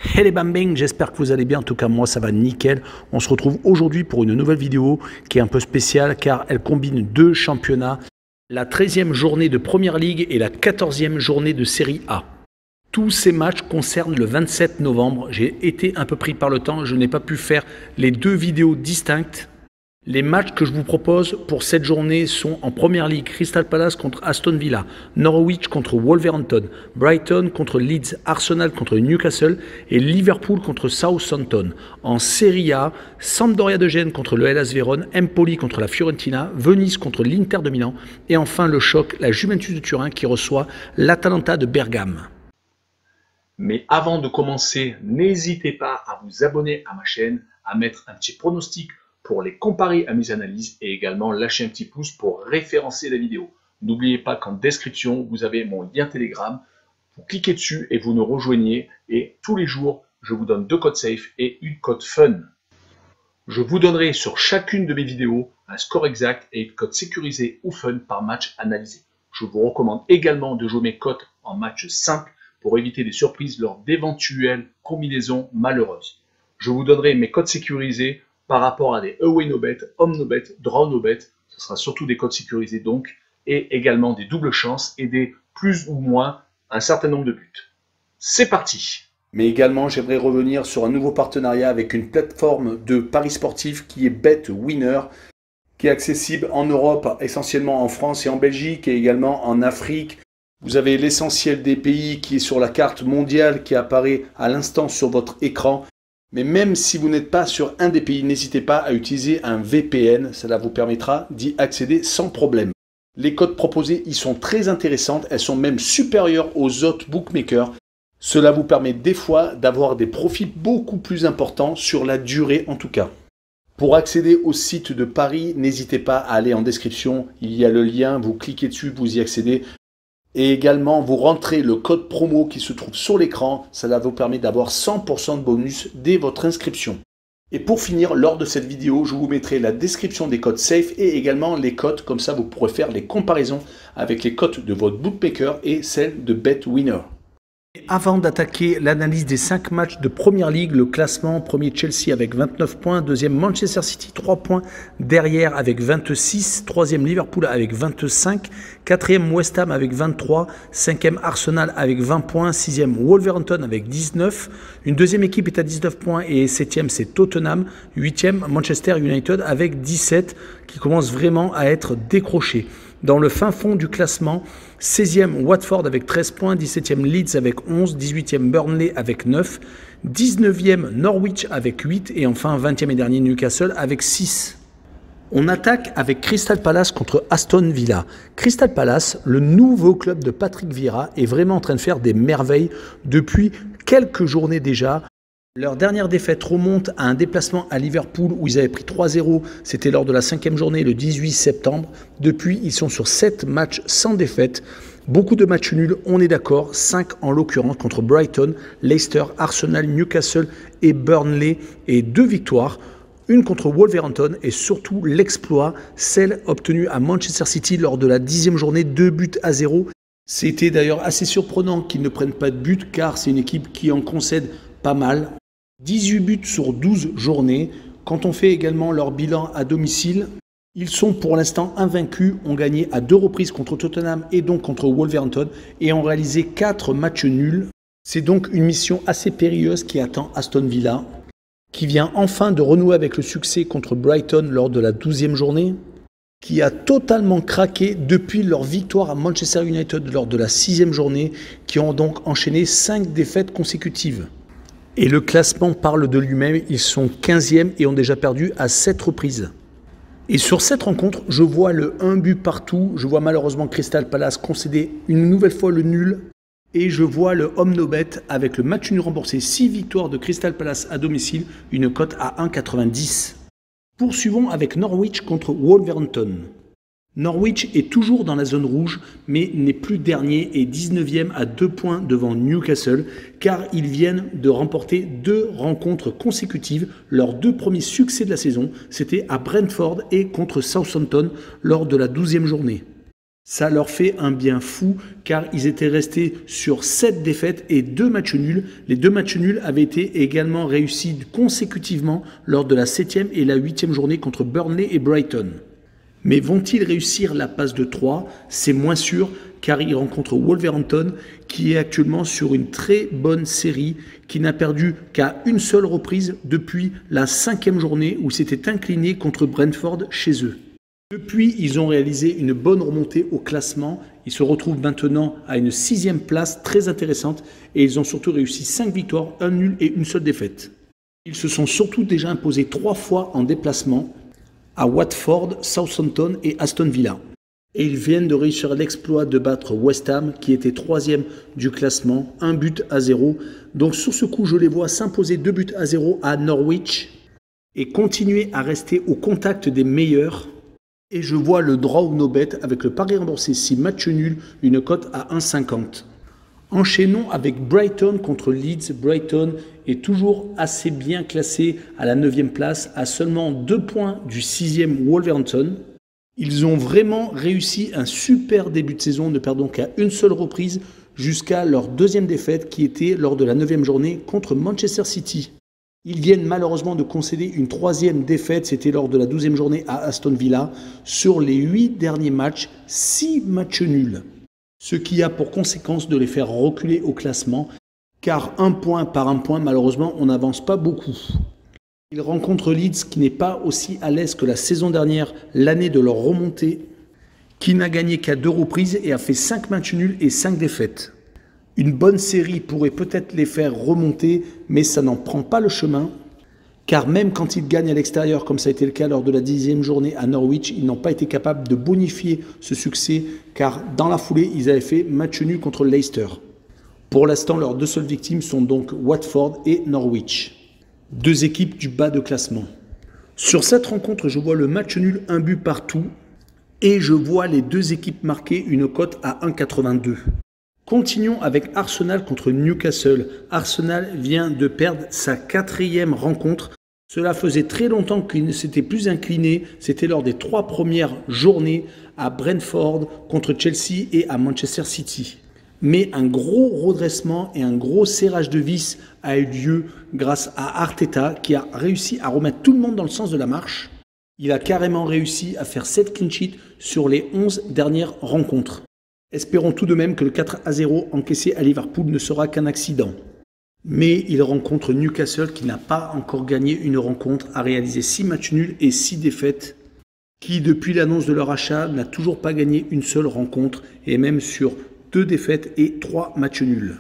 Hey les bambins, j'espère que vous allez bien, en tout cas moi ça va nickel. On se retrouve aujourd'hui pour une nouvelle vidéo qui est un peu spéciale car elle combine deux championnats, la 13e journée de Première Ligue et la 14e journée de Série A. Tous ces matchs concernent le 27 novembre, j'ai été un peu pris par le temps, je n'ai pas pu faire les deux vidéos distinctes. Les matchs que je vous propose pour cette journée sont en Première Ligue, Crystal Palace contre Aston Villa, Norwich contre Wolverhampton, Brighton contre Leeds, Arsenal contre Newcastle et Liverpool contre Southampton. En Serie A, Sampdoria de Gênes contre le Hellas Vérone, Empoli contre la Fiorentina, Venise contre l'Inter de Milan et enfin le choc, la Juventus de Turin qui reçoit l'Atalanta de Bergame. Mais avant de commencer, n'hésitez pas à vous abonner à ma chaîne, à mettre un petit pronostic pour les comparer à mes analyses et également lâcher un petit pouce pour référencer la vidéo. N'oubliez pas qu'en description, vous avez mon lien Telegram. Vous cliquez dessus et vous nous rejoignez. Et tous les jours, je vous donne 2 codes safe et une code fun. Je vous donnerai sur chacune de mes vidéos un score exact et une cote sécurisée ou fun par match analysé. Je vous recommande également de jouer mes cotes en match simple pour éviter des surprises lors d'éventuelles combinaisons malheureuses. Je vous donnerai mes codes sécurisés par rapport à des away no bet, home no bet, draw no bet. Ce sera surtout des codes sécurisés donc, et également des doubles chances et des plus ou moins un certain nombre de buts. C'est parti! Mais également, j'aimerais revenir sur un nouveau partenariat avec une plateforme de paris sportifs qui est BetWinner, qui est accessible en Europe, essentiellement en France et en Belgique, et également en Afrique. Vous avez l'essentiel des pays qui est sur la carte mondiale qui apparaît à l'instant sur votre écran. Mais même si vous n'êtes pas sur un des pays, n'hésitez pas à utiliser un VPN, cela vous permettra d'y accéder sans problème. Les cotes proposées y sont très intéressantes, elles sont même supérieures aux autres bookmakers. Cela vous permet des fois d'avoir des profits beaucoup plus importants sur la durée en tout cas. Pour accéder au site de Paris, n'hésitez pas à aller en description, il y a le lien, vous cliquez dessus, vous y accédez. Et également, vous rentrez le code promo qui se trouve sur l'écran. Cela vous permet d'avoir 100% de bonus dès votre inscription. Et pour finir, lors de cette vidéo, je vous mettrai la description des codes safe et également les cotes. Comme ça, vous pourrez faire les comparaisons avec les cotes de votre bookmaker et celles de BetWinner. Avant d'attaquer l'analyse des 5 matchs de Première Ligue, le classement, premier Chelsea avec 29 points, deuxième Manchester City 3 points derrière avec 26, troisième Liverpool avec 25, quatrième West Ham avec 23, cinquième Arsenal avec 20 points, sixième Wolverhampton avec 19, une deuxième équipe est à 19 points et septième c'est Tottenham, huitième Manchester United avec 17 qui commence vraiment à être décroché. Dans le fin fond du classement, 16e Watford avec 13 points, 17e Leeds avec 11, 18e Burnley avec 9, 19e Norwich avec 8 et enfin 20e et dernier Newcastle avec 6. On attaque avec Crystal Palace contre Aston Villa. Crystal Palace, le nouveau club de Patrick Vieira, est vraiment en train de faire des merveilles depuis quelques journées déjà. Leur dernière défaite remonte à un déplacement à Liverpool où ils avaient pris 3-0. C'était lors de la 5e journée, le 18 septembre. Depuis, ils sont sur 7 matchs sans défaite. Beaucoup de matchs nuls, on est d'accord. 5 en l'occurrence contre Brighton, Leicester, Arsenal, Newcastle et Burnley. Et 2 victoires. Une contre Wolverhampton et surtout l'exploit, celle obtenue à Manchester City lors de la 10e journée, 2-0. C'était d'ailleurs assez surprenant qu'ils ne prennent pas de but car c'est une équipe qui en concède pas mal. 18 buts sur 12 journées. Quand on fait également leur bilan à domicile, ils sont pour l'instant invaincus, ont gagné à 2 reprises contre Tottenham et donc contre Wolverhampton et ont réalisé 4 matchs nuls. C'est donc une mission assez périlleuse qui attend Aston Villa, qui vient enfin de renouer avec le succès contre Brighton lors de la 12e journée, qui a totalement craqué depuis leur victoire à Manchester United lors de la 6e journée, qui ont donc enchaîné 5 défaites consécutives. Et le classement parle de lui-même, ils sont 15e et ont déjà perdu à 7 reprises. Et sur cette rencontre, je vois le 1 but partout, je vois malheureusement Crystal Palace concéder une nouvelle fois le nul, et je vois le home no bet avec le match nul remboursé, 6 victoires de Crystal Palace à domicile, une cote à 1,90. Poursuivons avec Norwich contre Wolverhampton. Norwich est toujours dans la zone rouge, mais n'est plus dernier et 19e à 2 points devant Newcastle, car ils viennent de remporter 2 rencontres consécutives. Leurs 2 premiers succès de la saison, c'était à Brentford et contre Southampton lors de la 12e journée. Ça leur fait un bien fou car ils étaient restés sur 7 défaites et 2 matchs nuls. Les 2 matchs nuls avaient été également réussis consécutivement lors de la 7e et la 8e journée contre Burnley et Brighton. Mais vont-ils réussir la passe de 3? C'est moins sûr car ils rencontrent Wolverhampton qui est actuellement sur une très bonne série, qui n'a perdu qu'à une seule reprise depuis la 5e journée où s'était incliné contre Brentford chez eux. Depuis, ils ont réalisé une bonne remontée au classement. Ils se retrouvent maintenant à une 6e place très intéressante et ils ont surtout réussi 5 victoires, 1 nul et une seule défaite. Ils se sont surtout déjà imposés 3 fois en déplacement à Watford, Southampton et Aston Villa. Et ils viennent de réussir l'exploit de battre West Ham qui était 3e du classement, 1-0. Donc sur ce coup, je les vois s'imposer 2-0 à Norwich et continuer à rester au contact des meilleurs. Et je vois le draw ou no bet avec le pari remboursé 6 matchs nuls, une cote à 1,50. Enchaînons avec Brighton contre Leeds. Brighton est toujours assez bien classé à la 9e place, à seulement 2 points du 6e Wolverhampton. Ils ont vraiment réussi un super début de saison, ne perdant qu'à une seule reprise jusqu'à leur 2e défaite qui était lors de la 9e journée contre Manchester City. Ils viennent malheureusement de concéder une 3e défaite, c'était lors de la 12e journée à Aston Villa. Sur les 8 derniers matchs, 6 matchs nuls. Ce qui a pour conséquence de les faire reculer au classement, car 1 point par 1 point, malheureusement, on n'avance pas beaucoup. Ils rencontrent Leeds qui n'est pas aussi à l'aise que la saison dernière, l'année de leur remontée, qui n'a gagné qu'à 2 reprises et a fait 5 matchs nuls et 5 défaites. Une bonne série pourrait peut-être les faire remonter, mais ça n'en prend pas le chemin, car même quand ils gagnent à l'extérieur, comme ça a été le cas lors de la 10e journée à Norwich, ils n'ont pas été capables de bonifier ce succès, car dans la foulée, ils avaient fait match nul contre Leicester. Pour l'instant, leurs 2 seules victimes sont donc Watford et Norwich, 2 équipes du bas de classement. Sur cette rencontre, je vois le match nul, 1 but partout, et je vois les 2 équipes marquer une cote à 1,82. Continuons avec Arsenal contre Newcastle. Arsenal vient de perdre sa 4e rencontre. Cela faisait très longtemps qu'il ne s'était plus incliné. C'était lors des 3 premières journées à Brentford contre Chelsea et à Manchester City. Mais un gros redressement et un gros serrage de vis a eu lieu grâce à Arteta qui a réussi à remettre tout le monde dans le sens de la marche. Il a carrément réussi à faire 7 clean sheets sur les 11 dernières rencontres. Espérons tout de même que le 4-0 encaissé à Liverpool ne sera qu'un accident. Mais il rencontre Newcastle qui n'a pas encore gagné une rencontre, a réalisé 6 matchs nuls et 6 défaites, qui depuis l'annonce de leur achat n'a toujours pas gagné une seule rencontre et même sur 2 défaites et 3 matchs nuls.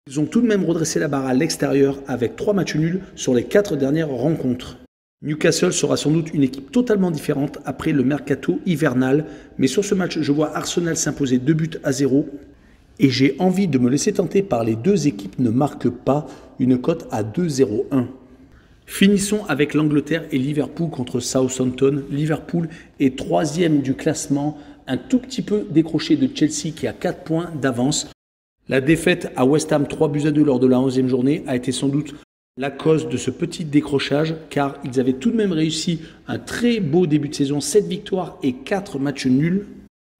Ils ont tout de même redressé la barre à l'extérieur avec 3 matchs nuls sur les 4 dernières rencontres. Newcastle sera sans doute une équipe totalement différente après le mercato hivernal, mais sur ce match, je vois Arsenal s'imposer 2-0 et j'ai envie de me laisser tenter par les 2 équipes ne marquent pas, une cote à 2,01. Finissons avec l'Angleterre et Liverpool contre Southampton. Liverpool est 3e du classement, un tout petit peu décroché de Chelsea qui a 4 points d'avance. La défaite à West Ham 3-2 lors de la 11e journée a été sans doute la cause de ce petit décrochage, car ils avaient tout de même réussi un très beau début de saison, 7 victoires et 4 matchs nuls.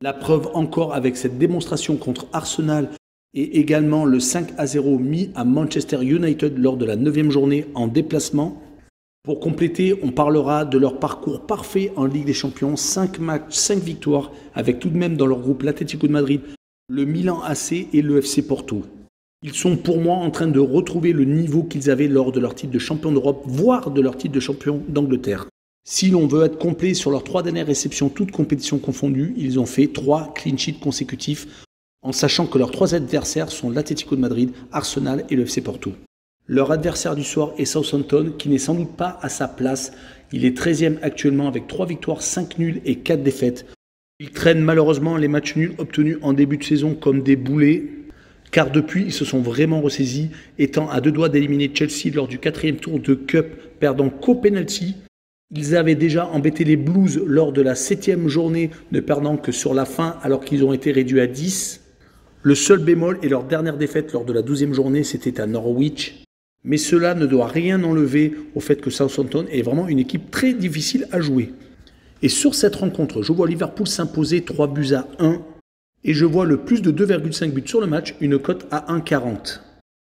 La preuve encore avec cette démonstration contre Arsenal et également le 5-0 mis à Manchester United lors de la 9e journée en déplacement. Pour compléter, on parlera de leur parcours parfait en Ligue des Champions, 5 matchs, 5 victoires, avec tout de même dans leur groupe l'Atlético de Madrid, le Milan AC et le FC Porto. Ils sont pour moi en train de retrouver le niveau qu'ils avaient lors de leur titre de champion d'Europe, voire de leur titre de champion d'Angleterre. Si l'on veut être complet sur leurs 3 dernières réceptions, toutes compétitions confondues, ils ont fait 3 clean sheets consécutifs, en sachant que leurs 3 adversaires sont l'Atlético de Madrid, Arsenal et le FC Porto. Leur adversaire du soir est Southampton, qui n'est sans doute pas à sa place. Il est 13e actuellement avec 3 victoires, 5 nuls et 4 défaites. Ils traînent malheureusement les matchs nuls obtenus en début de saison comme des boulets, car depuis, ils se sont vraiment ressaisis, étant à 2 doigts d'éliminer Chelsea lors du 4e tour de Cup, perdant qu'au penalty. Ils avaient déjà embêté les Blues lors de la 7e journée, ne perdant que sur la fin alors qu'ils ont été réduits à 10. Le seul bémol est leur dernière défaite lors de la 12e journée, c'était à Norwich. Mais cela ne doit rien enlever au fait que Southampton est vraiment une équipe très difficile à jouer. Et sur cette rencontre, je vois Liverpool s'imposer 3-1. Et je vois le plus de 2,5 buts sur le match, une cote à 1,40.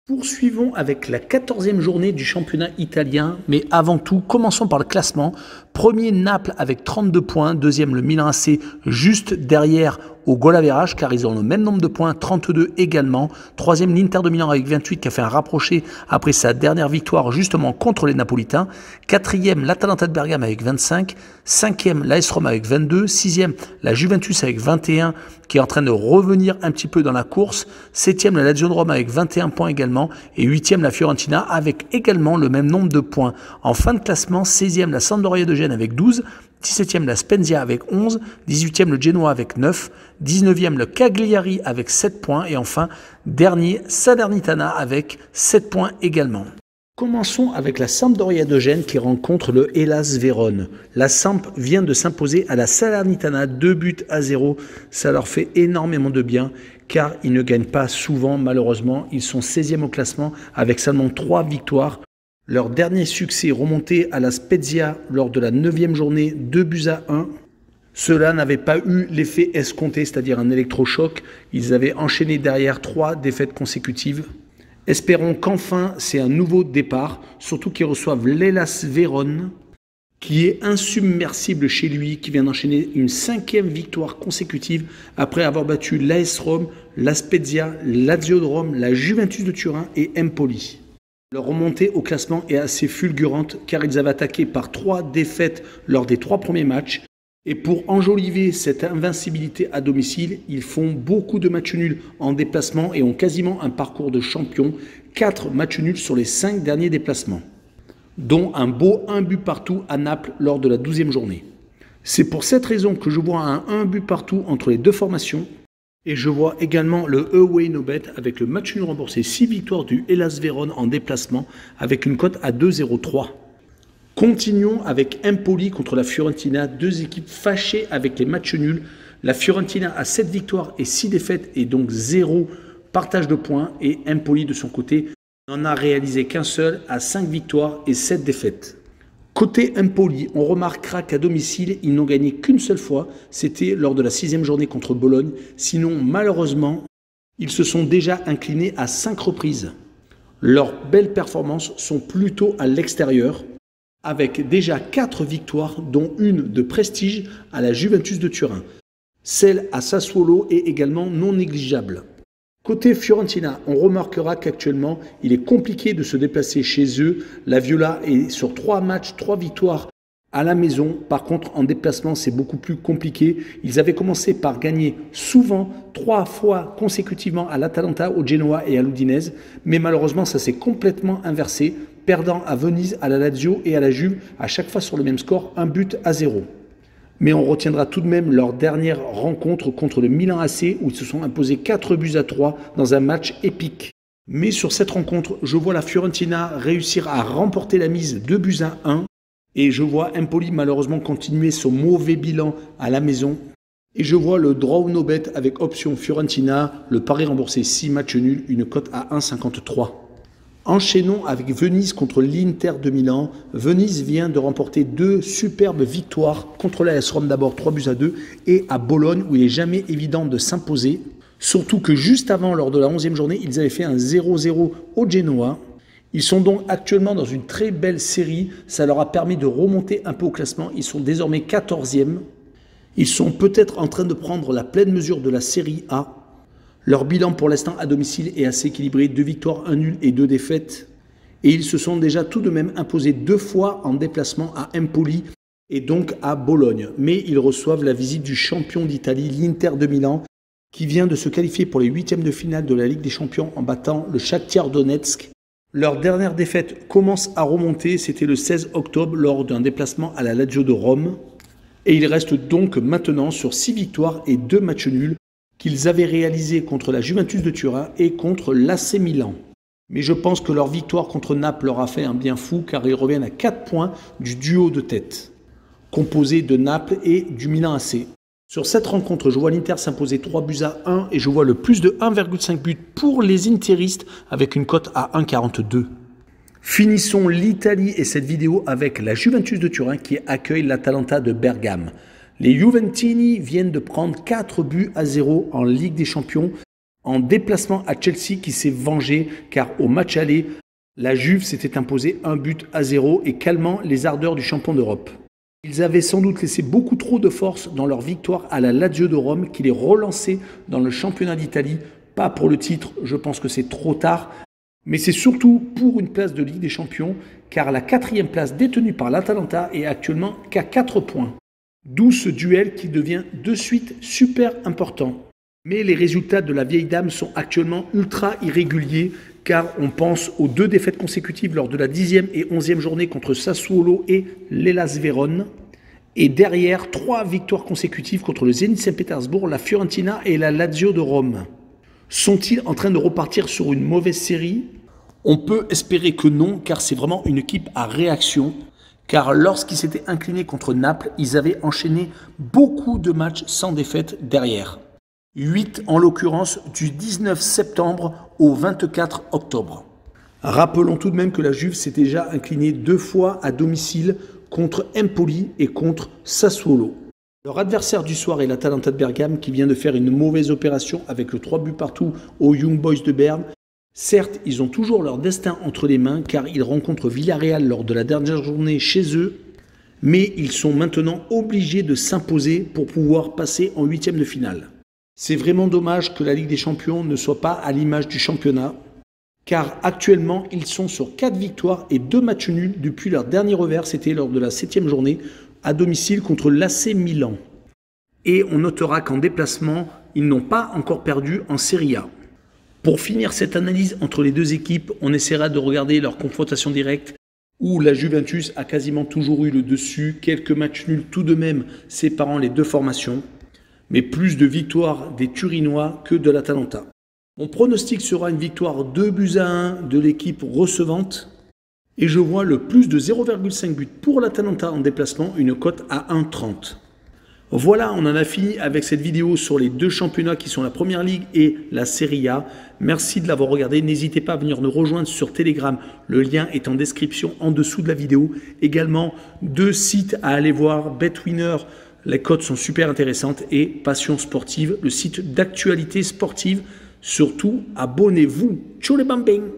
Poursuivons avec la 14e journée du championnat italien, mais avant tout, commençons par le classement. Premier, Naples avec 32 points, deuxième, le Milan AC juste derrière au goal average, car ils ont le même nombre de points, 32 également. Troisième, l'Inter de Milan avec 28, qui a fait un rapproché après sa dernière victoire justement contre les Napolitains. Quatrième, l'Atalanta de Bergame avec 25. Cinquième, l'AS Rome avec 22. Sixième, la Juventus avec 21, qui est en train de revenir un petit peu dans la course. Septième, la Lazio de Rome avec 21 points également. Et huitième, la Fiorentina avec également le même nombre de points. En fin de classement, 16e, la Sampdoria de Gênes avec 12. 17e, la Spezia avec 11, 18e, le Genoa avec 9, 19e, le Cagliari avec 7 points et enfin, dernier, Salernitana avec 7 points également. Commençons avec la Sampdoria de Gênes qui rencontre le Hellas Vérone. La Samp vient de s'imposer à la Salernitana 2-0. Ça leur fait énormément de bien car ils ne gagnent pas souvent malheureusement. Ils sont 16e au classement avec seulement 3 victoires. Leur dernier succès remonté à la Spezia lors de la 9e journée, 2-1. Cela n'avait pas eu l'effet escompté, c'est-à-dire un électrochoc. Ils avaient enchaîné derrière 3 défaites consécutives. Espérons qu'enfin c'est un nouveau départ, surtout qu'ils reçoivent l'Hellas Vérone, qui est insubmersible chez lui, qui vient d'enchaîner une 5e victoire consécutive après avoir battu l'AS Rome, la Spezia, la Lazio de Rome, la Juventus de Turin et Empoli. Leur remontée au classement est assez fulgurante car ils avaient attaqué par 3 défaites lors des 3 premiers matchs. Et pour enjoliver cette invincibilité à domicile, ils font beaucoup de matchs nuls en déplacement et ont quasiment un parcours de champion. 4 matchs nuls sur les 5 derniers déplacements, dont un beau 1 but partout à Naples lors de la 12e journée. C'est pour cette raison que je vois un 1 but partout entre les deux formations. Et je vois également le Away No Bet avec le match nul remboursé, 6 victoires du Hellas Vérone en déplacement avec une cote à 2,03. Continuons avec Empoli contre la Fiorentina, 2 équipes fâchées avec les matchs nuls. La Fiorentina a 7 victoires et 6 défaites et donc 0 partage de points. Et Empoli de son côté n'en a réalisé qu'un seul à 5 victoires et 7 défaites. Côté Empoli, on remarquera qu'à domicile, ils n'ont gagné qu'une seule fois, c'était lors de la 6e journée contre Bologne. Sinon, malheureusement, ils se sont déjà inclinés à 5 reprises. Leurs belles performances sont plutôt à l'extérieur, avec déjà 4 victoires, dont une de prestige à la Juventus de Turin. Celle à Sassuolo est également non négligeable. Côté Fiorentina, on remarquera qu'actuellement, il est compliqué de se déplacer chez eux. La Viola est sur 3 matchs, 3 victoires à la maison. Par contre, en déplacement, c'est beaucoup plus compliqué. Ils avaient commencé par gagner souvent 3 fois consécutivement à l'Atalanta, au Genoa et à l'Udinese. Mais malheureusement, ça s'est complètement inversé, perdant à Venise, à la Lazio et à la Juve, à chaque fois sur le même score, 1-0. Mais on retiendra tout de même leur dernière rencontre contre le Milan AC où ils se sont imposés 4-3 dans un match épique. Mais sur cette rencontre, je vois la Fiorentina réussir à remporter la mise 2-1 et je vois Empoli malheureusement continuer son mauvais bilan à la maison. Et je vois le draw no bet avec option Fiorentina, le pari remboursé 6 matchs nuls, une cote à 1,53. Enchaînons avec Venise contre l'Inter de Milan. Venise vient de remporter 2 superbes victoires contre l'AS Rome d'abord 3-2 et à Bologne où il n'est jamais évident de s'imposer. Surtout que juste avant, lors de la 11e journée, ils avaient fait un 0-0 au Genoa. Ils sont donc actuellement dans une très belle série. Ça leur a permis de remonter un peu au classement. Ils sont désormais 14e. Ils sont peut-être en train de prendre la pleine mesure de la série A. Leur bilan pour l'instant à domicile est assez équilibré, 2 victoires, 1 nul et 2 défaites. Et ils se sont déjà tout de même imposés 2 fois en déplacement à Empoli et donc à Bologne. Mais ils reçoivent la visite du champion d'Italie, l'Inter de Milan, qui vient de se qualifier pour les 8e de finale de la Ligue des Champions en battant le Shakhtar Donetsk. Leur dernière défaite commence à remonter, c'était le 16 octobre lors d'un déplacement à la Lazio de Rome. Et ils restent donc maintenant sur 6 victoires et 2 matchs nuls qu'ils avaient réalisé contre la Juventus de Turin et contre l'AC Milan. Mais je pense que leur victoire contre Naples leur a fait un bien fou car ils reviennent à 4 points du duo de tête, composé de Naples et du Milan AC. Sur cette rencontre, je vois l'Inter s'imposer 3-1 et je vois le plus de 1,5 but pour les interistes avec une cote à 1,42. Finissons l'Italie et cette vidéo avec la Juventus de Turin qui accueille l'Atalanta de Bergame. Les Juventini viennent de prendre 4-0 en Ligue des Champions en déplacement à Chelsea qui s'est vengé car au match aller, la Juve s'était imposée 1-0 et calmant les ardeurs du champion d'Europe. Ils avaient sans doute laissé beaucoup trop de force dans leur victoire à la Lazio de Rome qui les relançait dans le championnat d'Italie. Pas pour le titre, je pense que c'est trop tard, mais c'est surtout pour une place de Ligue des Champions car la 4e place détenue par l'Atalanta est actuellement qu'à 4 points. D'où ce duel qui devient de suite super important. Mais les résultats de la vieille dame sont actuellement ultra irréguliers car on pense aux 2 défaites consécutives lors de la 10e et 11e journée contre Sassuolo et l'Hellas Vérone. Et derrière, 3 victoires consécutives contre le Zenit Saint-Pétersbourg, la Fiorentina et la Lazio de Rome. Sont-ils en train de repartir sur une mauvaise série? On peut espérer que non car c'est vraiment une équipe à réaction. Car lorsqu'ils s'étaient inclinés contre Naples, ils avaient enchaîné beaucoup de matchs sans défaite derrière. 8 en l'occurrence du 19 septembre au 24 octobre. Rappelons tout de même que la Juve s'est déjà inclinée 2 fois à domicile contre Empoli et contre Sassuolo. Leur adversaire du soir est l'Atalanta de Bergame qui vient de faire une mauvaise opération avec le 3 buts partout aux Young Boys de Berne. Certes, ils ont toujours leur destin entre les mains car ils rencontrent Villarreal lors de la dernière journée chez eux, mais ils sont maintenant obligés de s'imposer pour pouvoir passer en 8e de finale. C'est vraiment dommage que la Ligue des Champions ne soit pas à l'image du championnat, car actuellement ils sont sur 4 victoires et 2 matchs nuls depuis leur dernier revers, c'était lors de la 7e journée à domicile contre l'AC Milan. Et on notera qu'en déplacement, ils n'ont pas encore perdu en Serie A. Pour finir cette analyse entre les 2 équipes, on essaiera de regarder leur confrontation directe où la Juventus a quasiment toujours eu le dessus, quelques matchs nuls tout de même séparant les 2 formations, mais plus de victoires des Turinois que de l'Atalanta. Mon pronostic sera une victoire 2-1 de l'équipe recevante et je vois le plus de 0,5 but pour l'Atalanta en déplacement, une cote à 1,30. Voilà, on en a fini avec cette vidéo sur les 2 championnats qui sont la Première Ligue et la Serie A. Merci de l'avoir regardé. N'hésitez pas à venir nous rejoindre sur Telegram. Le lien est en description en dessous de la vidéo. Également, 2 sites à aller voir. BetWinner, les cotes sont super intéressantes. Et Passion Sportive, le site d'actualité sportive. Surtout, abonnez-vous. Tchou les bambins!